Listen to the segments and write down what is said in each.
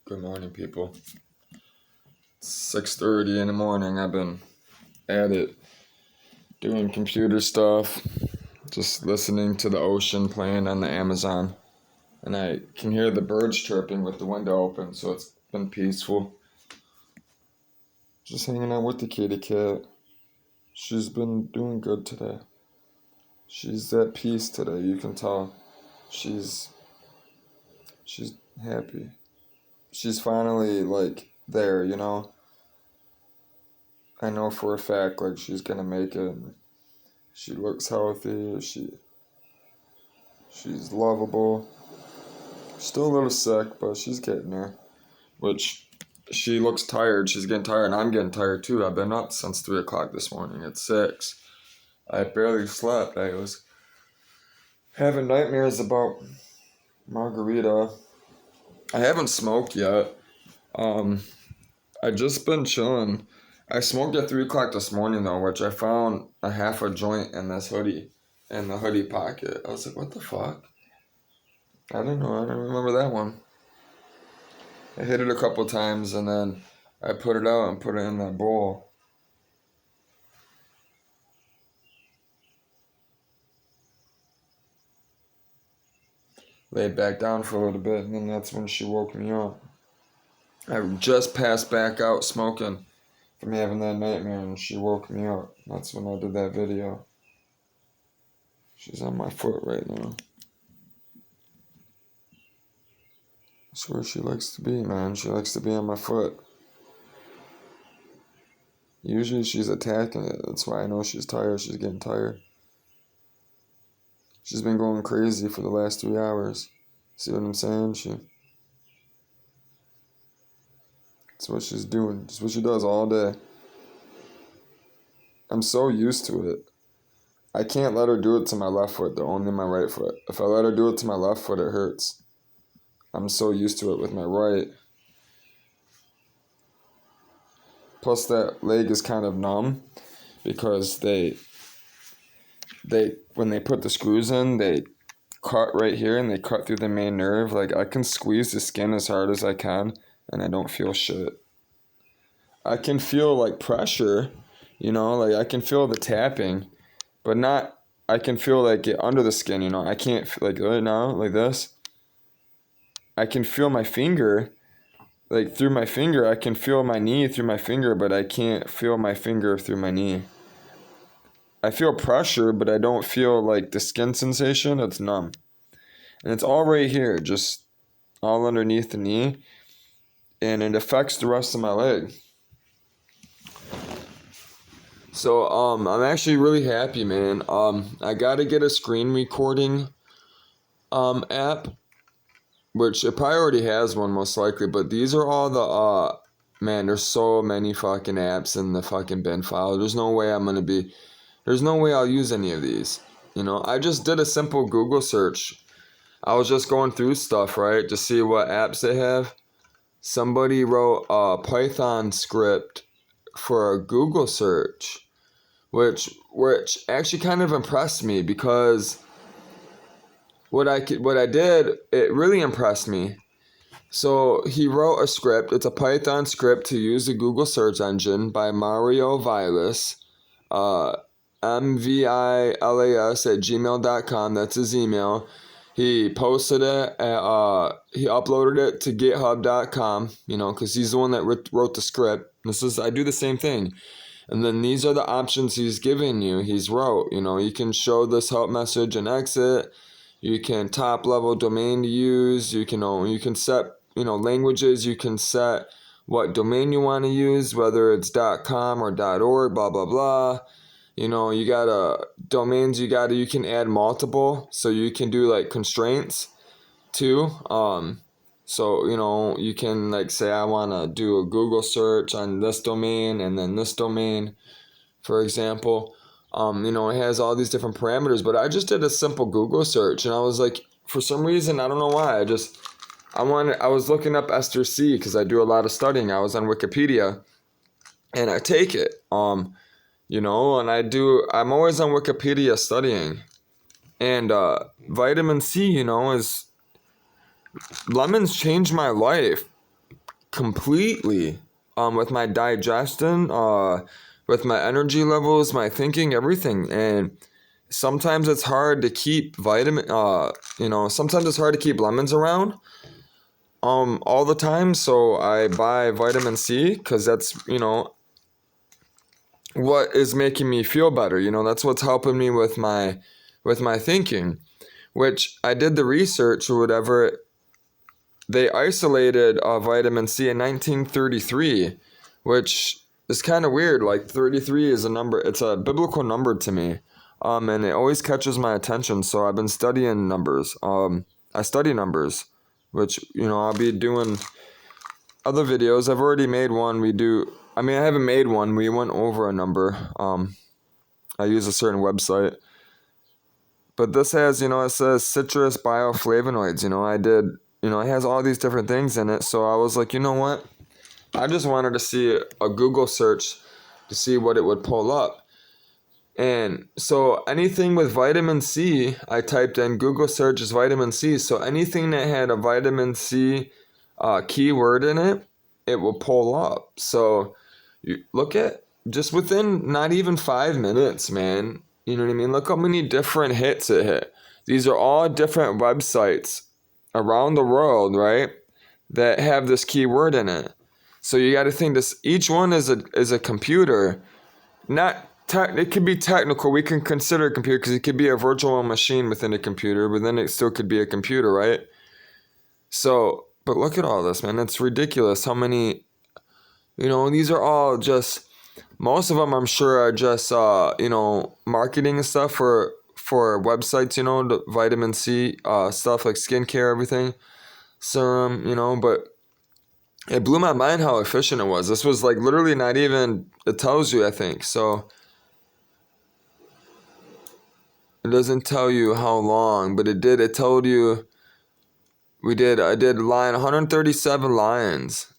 Good morning, people. It's 6:30 in the morning. I've been at it, doing computer stuff, just listening to the ocean playing on the Amazon. And I can hear the birds chirping with the window open, so it's been peaceful. Just hanging out with the kitty cat. She's been doing good today. She's at peace today, you can tell. She's happy. She's finally there, I know for a fact she's gonna make it. She looks healthy. She's lovable. Still a little sick, but she's getting there. Which she looks tired. She's getting tired, and I'm getting tired too. I've been up since 3 o'clock this morning. It's 6. I barely slept. I was having nightmares about margarita. I haven't smoked yet. I just been chilling. I smoked at 3 o'clock this morning though, which I found a half a joint in this hoodie, in the hoodie pocket. I was like, what the fuck? I don't know. I don't remember that one. I hit it a couple times and then I put it out and put it in that bowl. Laid back down for a little bit, and then that's when she woke me up. I just passed back out smoking from having that nightmare, and she woke me up. That's when I did that video. She's on my foot right now. That's where she likes to be, man. She likes to be on my foot. Usually she's attacking it. That's why I know she's tired. She's getting tired. She's been going crazy for the last 3 hours. See what I'm saying? That's what she's doing. That's what she does all day. I'm so used to it. I can't let her do it to my left foot, though, only my right foot. If I let her do it to my left foot, it hurts. I'm so used to it with my right. Plus that leg is kind of numb because when they put the screws in, they cut right here and they cut through the main nerve. I can squeeze the skin as hard as I can and I don't feel shit. I can feel pressure, I can feel the tapping, but not, I can feel it under the skin, I can't, right now, like this. I can feel my finger, through my finger. I can feel my knee through my finger, but I can't feel my finger through my knee. I feel pressure, but I don't feel the skin sensation. It's numb. And it's all right here, just all underneath the knee. And it affects the rest of my leg. So, I'm actually really happy, man. I gotta get a screen recording, app, which it probably already has one most likely, but these are all the, man, there's so many fucking apps in the fucking bin file. There's no way I'll use any of these. I just did a simple Google search. I was just going through stuff, right, to see what apps they have. Somebody wrote a Python script for a Google search, which actually kind of impressed me because what I did, it really impressed me. So he wrote a script. It's a Python script to use the Google search engine by Mario Vilas, mvilas@gmail.com. That's his email. He posted it, he uploaded it to github.com, because he's the one that wrote the script. I do the same thing. And then these are the options he's giving you. He's wrote, you can show this help message and exit. You can top level domain to use. You can set, languages. You can set what domain you want to use, whether it's .com or .org, blah, blah, blah. You got domains, you can add multiple, so you can do constraints too. So, you can say, I want to do a Google search on this domain and then this domain, for example. It has all these different parameters, but I just did a simple Google search and I was for some reason, I don't know why, I was looking up Esther C because I do a lot of studying. I was on Wikipedia and I take it, and I'm always on Wikipedia studying. And vitamin C, lemons changed my life. completely with my digestion, with my energy levels, my thinking, everything. And sometimes it's hard to keep sometimes it's hard to keep lemons around all the time. So I buy vitamin C because that's, what is making me feel better. That's what's helping me with my thinking, which I did the research or whatever. They isolated vitamin C in 1933, which is kind of weird. Like 33 is a number, it's a biblical number to me. And it always catches my attention. So I've been studying numbers. I study numbers, which, I'll be doing other videos. I've already made one. I haven't made one. We went over a number. I use a certain website. But this has, it says citrus bioflavonoids. It has all these different things in it. So I was like, you know what? I just wanted to see a Google search to see what it would pull up. And so anything with vitamin C, I typed in Google searches vitamin C. So anything that had a vitamin C keyword in it, it will pull up. So you look at just within not even 5 minutes, man. You know what I mean? Look how many different hits it hit. These are all different websites around the world, right? That have this keyword in it. So you got to think this. Each one is a computer. It could be technical. We can consider a computer because it could be a virtual machine within a computer, but then it still could be a computer, right? So, but look at all this, man. It's ridiculous how many. These are all just. Most of them, I'm sure, are just marketing and stuff for websites. The vitamin C stuff like skincare, everything, serum. But it blew my mind how efficient it was. This was like literally not even. It tells you, I think so. It doesn't tell you how long, but it did. It told you. I did 137 lines.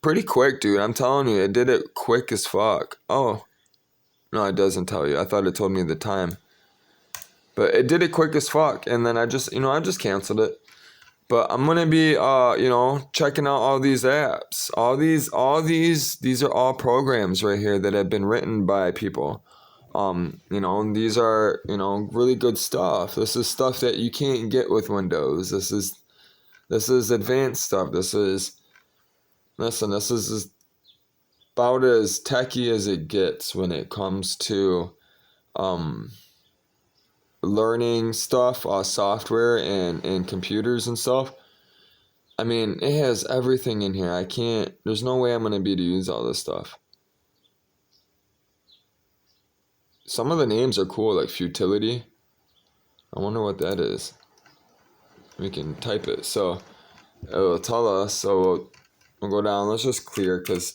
Pretty quick, dude. I'm telling you, it did it quick as fuck. Oh, no, it doesn't tell you. I thought it told me the time. But it did it quick as fuck. And then I just canceled it. But I'm going to be, checking out all these apps. These are all programs right here that have been written by people. These are, really good stuff. This is stuff that you can't get with Windows. This is advanced stuff. This is about as techy as it gets when it comes to learning stuff, software and computers and stuff. I mean, it has everything in here. There's no way I'm going to be able to use all this stuff. Some of the names are cool, like futility. I wonder what that is. We can type it. So it will tell us. So we'll go down. Let's just clear so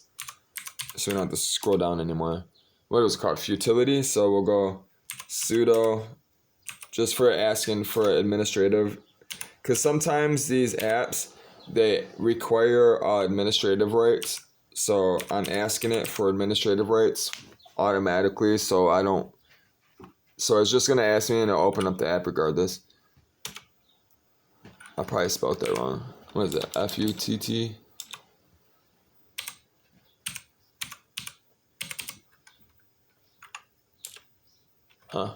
we don't have to scroll down anymore. What was it called? Futility. So we'll go sudo just for asking for administrative. Because sometimes these apps, they require administrative rights. So I'm asking it for administrative rights automatically, so it's just gonna ask me and it'll open up the app regardless. I probably spelled that wrong. What is that? Futt? Huh.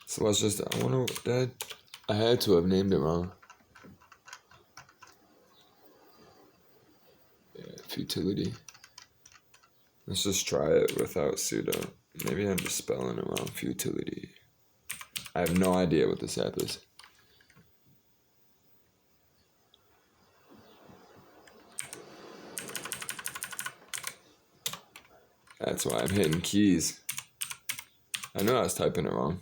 So let's just, I wonder what that, I had to have named it wrong. Yeah, futility. Let's just try it without sudo. Maybe I'm just spelling it wrong. Futility. I have no idea what this app is. That's why I'm hitting keys. I knew I was typing it wrong.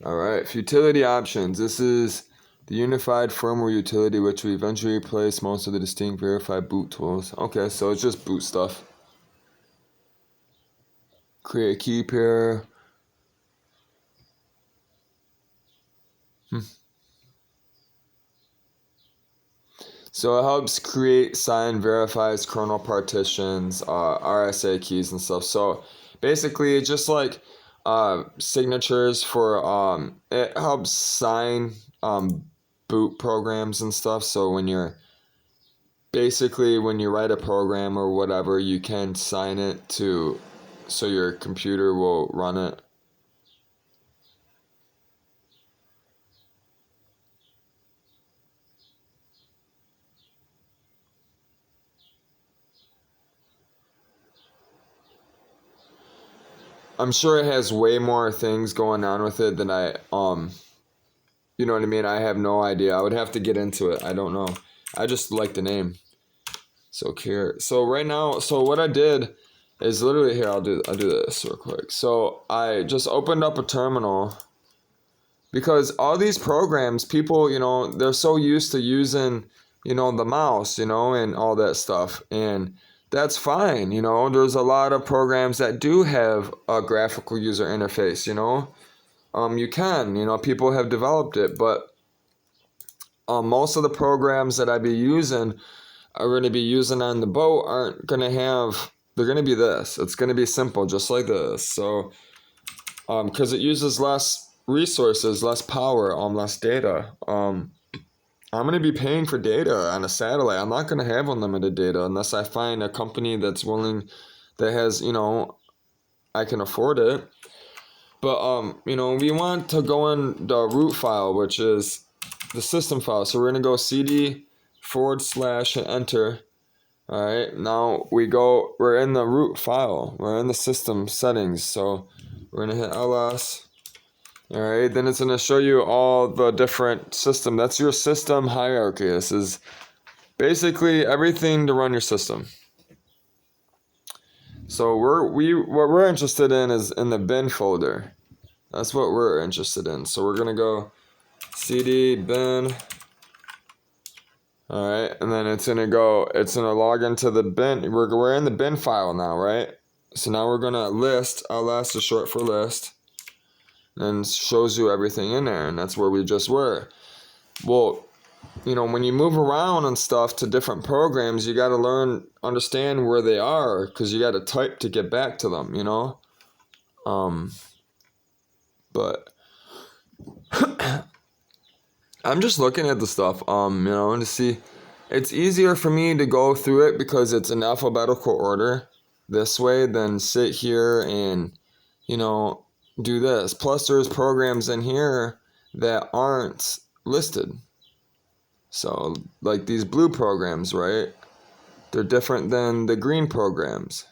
Alright, futility options. This is the unified firmware utility which will eventually replace most of the distinct verified boot tools. Okay, so it's just boot stuff. Create a key pair. So it helps create, sign, verifies kernel partitions, RSA keys and stuff. So basically it's just like signatures for it helps sign boot programs and stuff. So when you're basically when you write a program or whatever, you can sign it to so your computer will run it. I'm sure it has way more things going on with it than you know what I mean? I have no idea. I would have to get into it. I don't know. I just like the name. So here. So right now, so what I did is literally here, I'll do this real quick. So I just opened up a terminal because all these programs, people, they're so used to using, the mouse, and all that stuff. And that's fine, There's a lot of programs that do have a graphical user interface, You can, people have developed it, but most of the programs that I be using are going to be using on the boat aren't going to have, they're going to be this. It's going to be simple, just like this. So, because it uses less resources, less power, less data. I'm going to be paying for data on a satellite. I'm not going to have unlimited data unless I find a company that's willing, that has, I can afford it. But, we want to go in the root file, which is the system file. So we're going to go cd// and enter. All right, now we're in the root file. We're in the system settings. So we're going to hit ls. All right, then it's going to show you all the different system. That's your system hierarchy. This is basically everything to run your system. So what we're interested in is in the bin folder. That's what we're interested in. So we're going to go cd bin. All right, and then it's going to log into the bin. We're in the bin file now, right? So now we're going to list. ls is short for list. And shows you everything in there, and that's where we just were. Well, when you move around and stuff to different programs, you got to understand where they are, because you got to type to get back to them, But I'm just looking at the stuff, to see. It's easier for me to go through it because it's in alphabetical order this way than sit here and, do this. Plus, there's programs in here that aren't listed. So, like these blue programs, right? They're different than the green programs.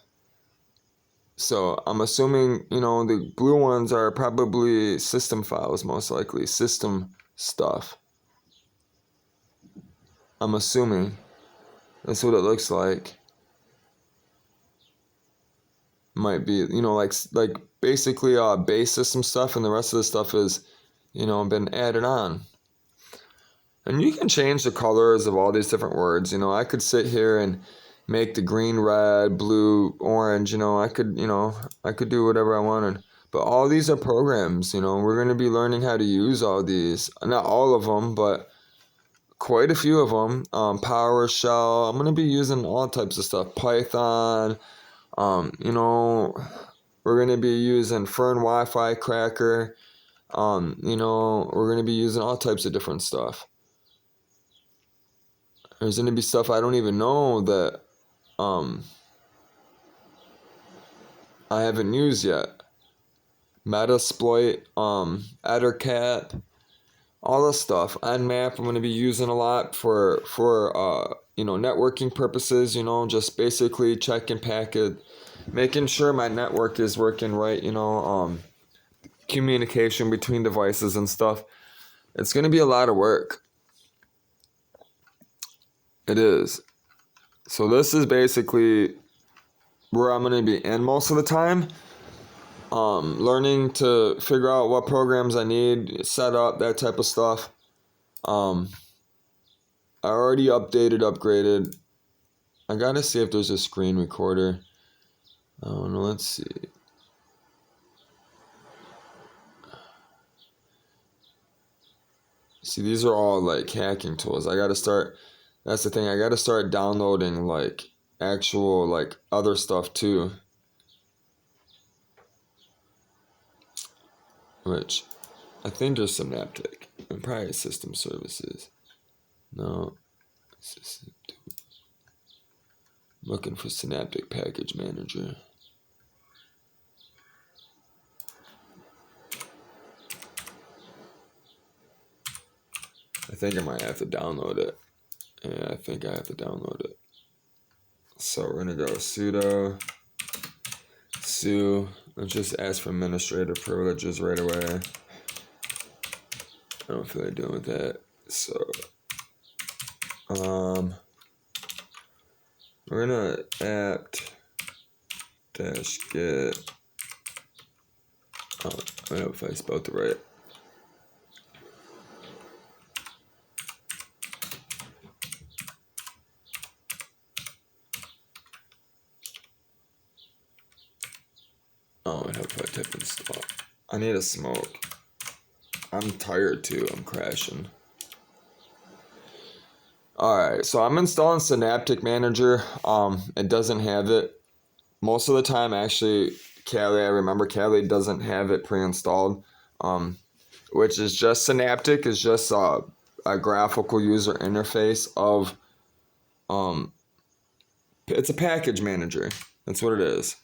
So, I'm assuming, the blue ones are probably system files, most likely. System stuff. I'm assuming. That's what it looks like. Might be, like basically base system stuff, and the rest of the stuff is, been added on. And you can change the colors of all these different words. I could sit here and make the green red, blue, orange. I could do whatever I wanted. But all these are programs. We're going to be learning how to use all these. Not all of them, but quite a few of them. PowerShell. I'm going to be using all types of stuff. Python. We're going to be using Fern Wi-Fi Cracker. We're going to be using all types of different stuff. There's going to be stuff I don't even know that I haven't used yet. Metasploit, Ettercat, all this stuff. Nmap I'm going to be using a lot for networking purposes, just basically checking packet, making sure my network is working right, communication between devices and stuff. It's going to be a lot of work. It is. So this is basically where I'm going to be in most of the time. Learning to figure out what programs I need, set up, that type of stuff. I already upgraded. I gotta see if there's a screen recorder. I don't know, let's see. See, these are all like hacking tools. That's the thing, I gotta start downloading like actual like other stuff too. Which I think there's Synaptic and probably system services. No. System. Looking for Synaptic Package Manager. I think I might have to download it. Yeah, I think I have to download it. So we're gonna go sudo su. Let's just ask for administrator privileges right away. I don't feel like dealing with that. So we're gonna apt dash get. I don't know if I spelled it right. Oh, I hope I type install. I need a smoke. I'm tired too. I'm crashing. Alright, so I'm installing Synaptic Manager. It doesn't have it. Most of the time, actually, Kali, I remember Kali doesn't have it pre-installed. Which is just Synaptic is just a graphical user interface of it's a package manager. That's what it is.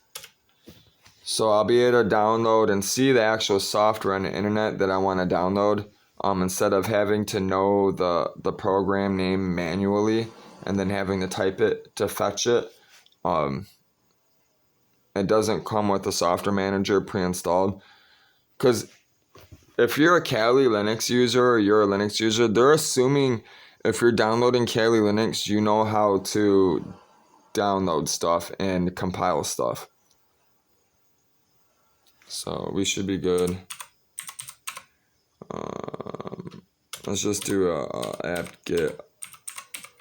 So I'll be able to download and see the actual software on the internet that I want to download, instead of having to know the program name manually and then having to type it to fetch it. It doesn't come with the software manager pre-installed. Because if you're a Kali Linux user or you're a Linux user, they're assuming if you're downloading Kali Linux, you know how to download stuff and compile stuff. So we should be good. Let's just do a apt-get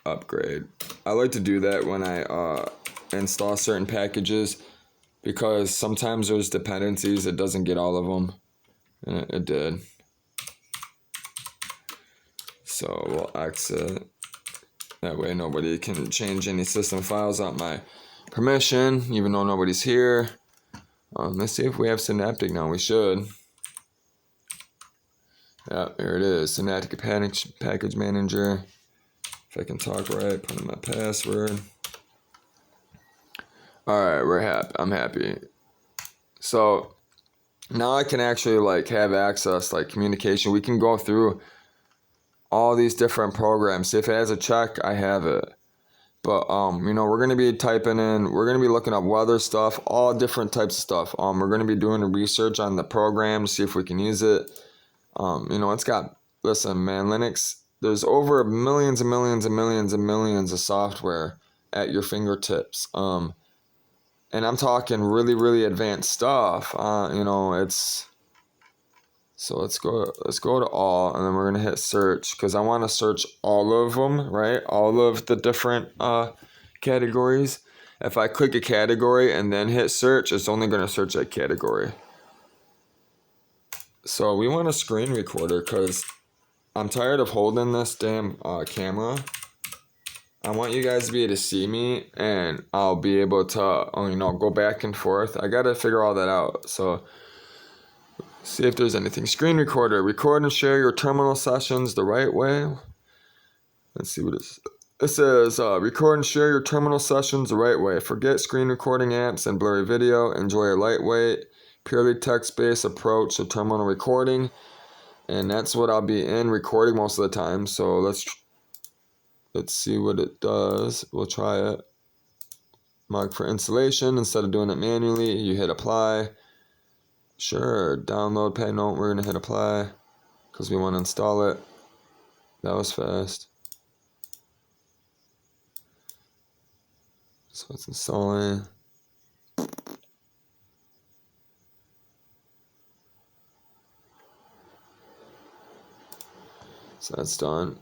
upgrade. I like to do that when I install certain packages because sometimes there's dependencies. It doesn't get all of them. And it did. So we'll exit. That way nobody can change any system files without my permission, even though nobody's here. Let's see if we have Synaptic now. We should. Yeah, here it is. Synaptic Package Manager. If I can talk right, put in my password. Alright, we're happy. I'm happy. So now I can actually like have access, like communication. We can go through all these different programs. If it has a check, I have it. But we're gonna be typing in, we're gonna be looking up weather stuff, all different types of stuff. We're gonna be doing a research on the program, see if we can use it. It's got, listen, man, Linux, there's over millions and millions and millions and millions of software at your fingertips. And I'm talking really, really advanced stuff. So let's go to all, and then we're gonna hit search because I want to search all of them, right? All of the different categories. If I click a category and then hit search, it's only gonna search that category. So we want a screen recorder because I'm tired of holding this damn camera. I want you guys to be able to see me, and I'll be able to, go back and forth. I gotta figure all that out. So. See if there's anything. Screen recorder. Record and share your terminal sessions the right way. Let's see what it is. It says, record and share your terminal sessions the right way. Forget screen recording apps and blurry video. Enjoy a lightweight, purely text-based approach to terminal recording. And that's what I'll be in recording most of the time. So let's see what it does. We'll try it. Mark for installation. Instead of doing it manually, you hit apply. Sure, download pay note, we're going to hit apply because we want to install it. That was fast. So it's installing. So that's done.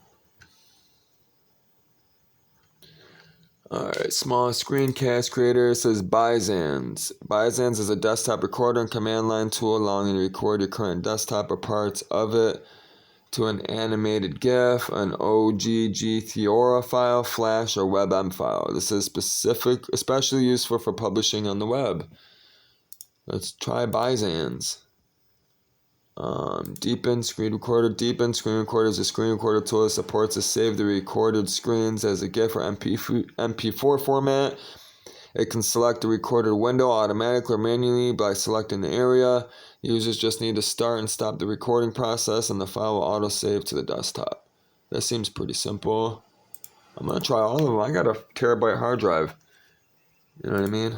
Alright, small screencast creator. It says Byzance. Byzance is a desktop recorder and command line tool allowing you to record your current desktop or parts of it to an animated GIF, an OGG Theora file, Flash, or WebM file. This is especially useful for publishing on the web. Let's try Byzance. Deepen screen recorder. Deepen screen recorder is a screen recorder tool that supports to save the recorded screens as a GIF or MP4 format It can select the recorded window automatically or manually by selecting the area. Users just need to start and stop the recording process and the file will auto-save to the desktop. That seems pretty simple. I'm going to try all of them. I got a terabyte hard drive. You know what I mean?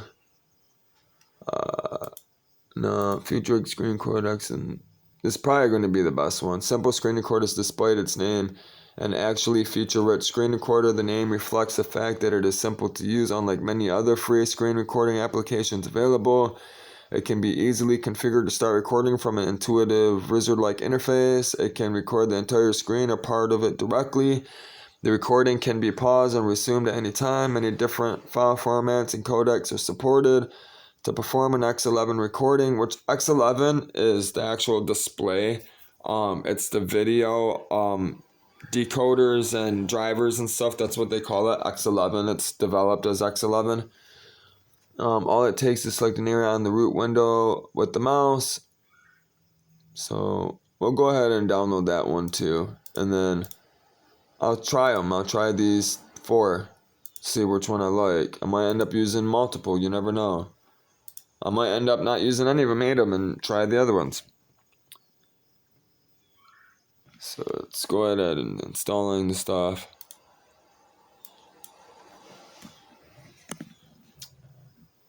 No, featured screen codecs, and this is probably going to be the best one. Simple screen recorder is displayed its name. An actually feature-rich screen recorder. The name reflects the fact that it is simple to use, unlike many other free screen recording applications available. It can be easily configured to start recording from an intuitive wizard-like interface. It can record the entire screen or part of it directly. The recording can be paused and resumed at any time. Many different file formats and codecs are supported to perform an X11 recording, which X11 is the actual display. It's the video decoders and drivers and stuff. That's what they call it, X11. It's developed as X11. All it takes is select an area on the root window with the mouse. So we'll go ahead and download that one too. And then I'll try them. I'll try these 4. See which one I like. I might end up using multiple. You never know. I might end up not using any of them, and try the other ones. So let's go ahead and installing the stuff.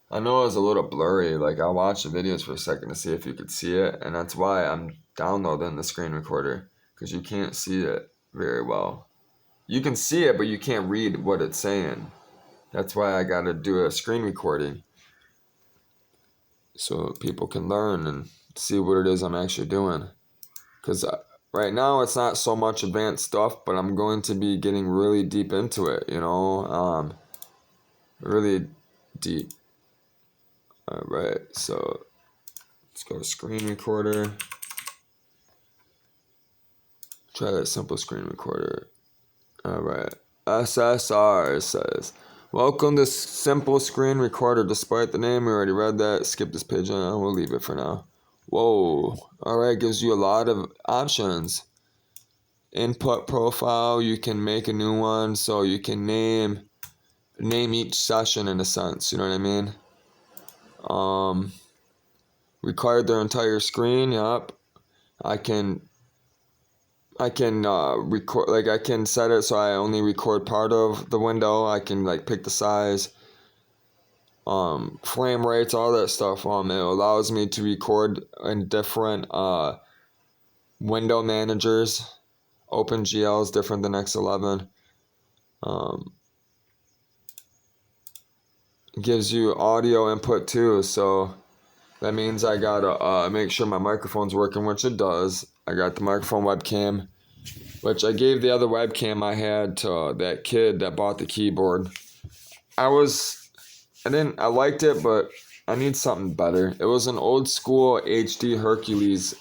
I know it was a little blurry. Like, I'll watch the videos for a second to see if you could see it, and that's why I'm downloading the screen recorder, because you can't see it very well. You can see it, but you can't read what it's saying. That's why I gotta do a screen recording, so people can learn and see what it is I'm actually doing. Because right now it's not so much advanced stuff, but I'm going to be getting really deep into it, really deep. Alright, so let's go to screen recorder. Try that simple screen recorder. Alright, SSR, it says. Welcome to Simple Screen Recorder. Despite the name, we already read that. Skip this page and we'll leave it for now. Whoa. Alright, gives you a lot of options. Input profile, you can make a new one, so you can name each session in a sense, you know what I mean? Record their entire screen, yep. I can record, like I can set it so I only record part of the window. I can like pick the size, frame rates, all that stuff. It allows me to record in different window managers. OpenGL is different than X11. It gives you audio input too, so that means I gotta make sure my microphone's working, which it does. I got the microphone webcam, which I gave the other webcam I had to that kid that bought the keyboard. I liked it, but I need something better. It was an old school HD Hercules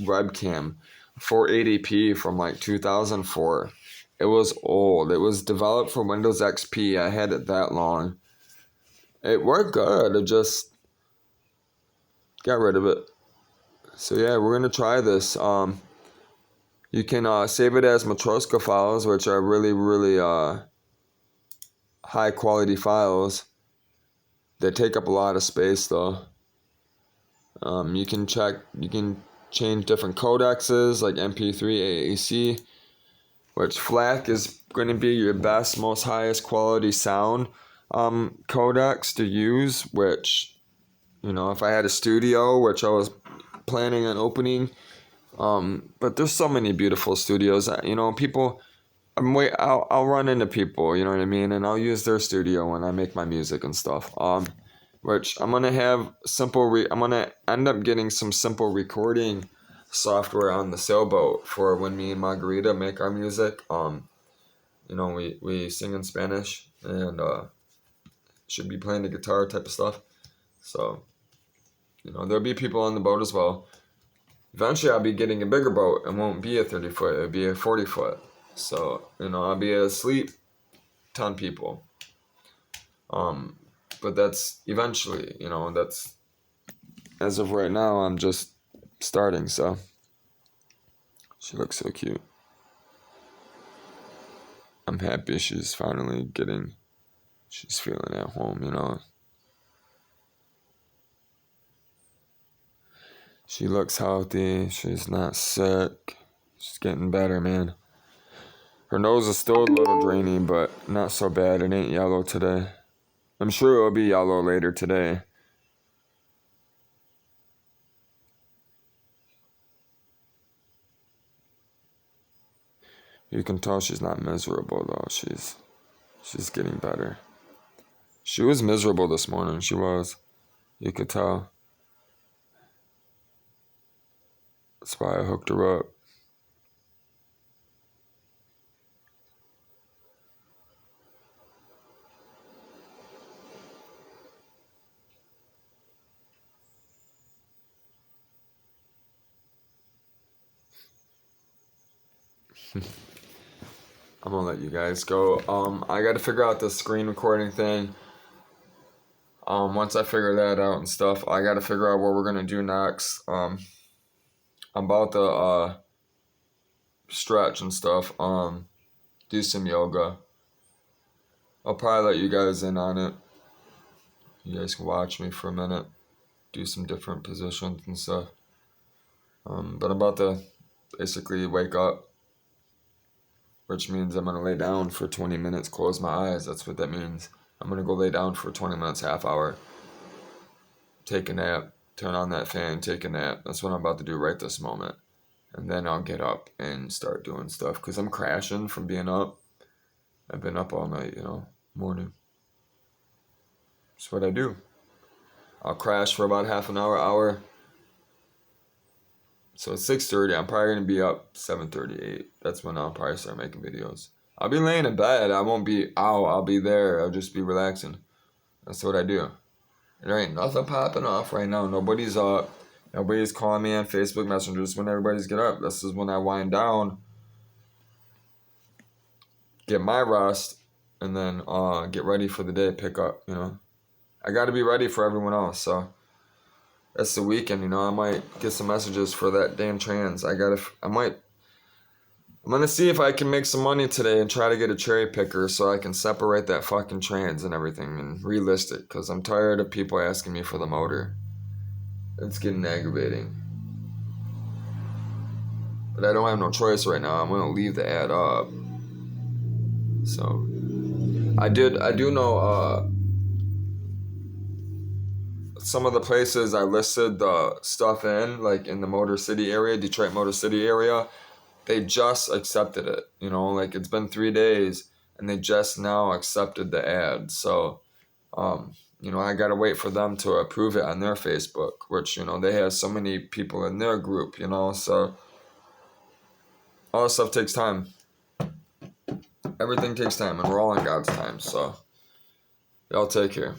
webcam, 480p from like 2004. It was old. It was developed for Windows XP. I had it that long. It worked good. It just got rid of it. So yeah, we're gonna try this. You can save it as Matroska files, which are really, really high quality files. They take up a lot of space though. You can change different codexes like MP3, AAC, which FLAC is going to be your best, most highest quality sound codex to use, which, if I had a studio, which I was planning on opening, but there's so many beautiful studios that, people, I'll run into people, you know what I mean, and I'll use their studio when I make my music and stuff, which I'm going to have I'm going to end up getting some simple recording software on the sailboat for when me and Margarita make our music. We sing in Spanish and should be playing the guitar type of stuff. So, there'll be people on the boat as well. Eventually, I'll be getting a bigger boat. It won't be a 30 foot, it'll be a 40 foot. So, I'll be asleep 10 people. But that's eventually, that's, as of right now, I'm just starting, so. She looks so cute. I'm happy she's feeling at home, She looks healthy. She's not sick. She's getting better, man. Her nose is still a little drainy, but not so bad. It ain't yellow today. I'm sure it'll be yellow later today. You can tell she's not miserable though. She's getting better. She was miserable this morning. She was. You could tell. That's why I hooked her up. I'm gonna let you guys go. I gotta figure out the screen recording thing. Once I figure that out and stuff, I gotta figure out what we're gonna do next. I'm about to stretch and stuff. Do some yoga. I'll probably let you guys in on it. You guys can watch me for a minute. Do some different positions and stuff. But I'm about to basically wake up, which means I'm gonna lay down for 20 minutes, close my eyes. That's what that means. I'm gonna go lay down for 20 minutes, half hour, take a nap, turn on that fan, take a nap. That's what I'm about to do right this moment. And then I'll get up and start doing stuff because I'm crashing from being up. I've been up all night, morning. That's what I do. I'll crash for about half an hour. So it's 6:30. I'm probably gonna be up 7:38. That's when I'll probably start making videos. I'll be laying in bed. I won't be out. I'll be there. I'll just be relaxing. That's what I do. There ain't nothing popping off right now. Nobody's up. Nobody's calling me on Facebook messengers when everybody's get up. This is when I wind down, get my rest, and then get ready for the day, pick up, I got to be ready for everyone else, so that's the weekend, I might get some messages for that damn trans. I'm gonna see if I can make some money today and try to get a cherry picker so I can separate that fucking trans and everything and relist it, because I'm tired of people asking me for the motor. It's getting aggravating. But I don't have no choice right now. I'm gonna leave the ad up. So I do know some of the places I listed the stuff in, like in the Motor City area, Detroit Motor City area, they just accepted it. Like it's been 3 days and they just now accepted the ad. So, I gotta wait for them to approve it on their Facebook, which, they have so many people in their group, so all this stuff takes time. Everything takes time and we're all in God's time. So, y'all take care.